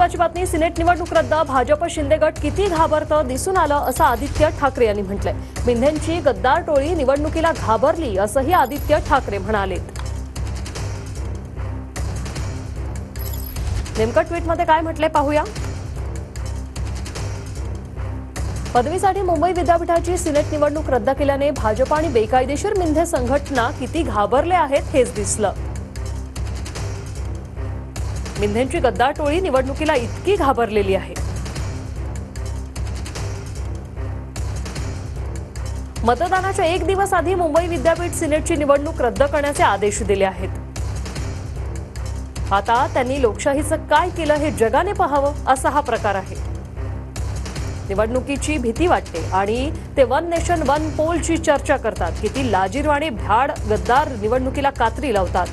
महत्त्वाची बातमी, सिनेट निवडणूक रद्द, भाजप शिंदे गट किती घाबरतं दिसून आलं असं आदित्य ठाकरे यांनी म्हटलंय। मिंधेंची गद्दार टोळी निवडणुकीला घाबरली असंही आदित्य ठाकरे म्हणाले। नेमकं ट्विटमध्ये काय म्हटलंय पाहूया। पदवीसाठी मुंबई विद्यापीठाची सिनेट निवडणूक रद्द केल्याने भाजप आणि बेकायदेशीर मिंधे संघटना किती घाबरले आहेत हेच दिसलं। मिंधेंची गद्दार टोळी निवडणुकीला इतकी घाबरलेली आहे। मतदानाच्या एक दिवस आधी मुंबई विद्यापीठ सिनेटची निवडणूक रद्द करण्याचे आदेश दिले आहेत। आता त्यांनी लोकशाहीचं काय केलं हे जगाने पाहावं असा हा प्रकार आहे। निवडणुकीची भीती वाटते आणि ते वन नेशन वन पोलची चर्चा करतात। किती लाजिरवाणी भ्याड गद्दार निवडणुकीला कात्री लावतात।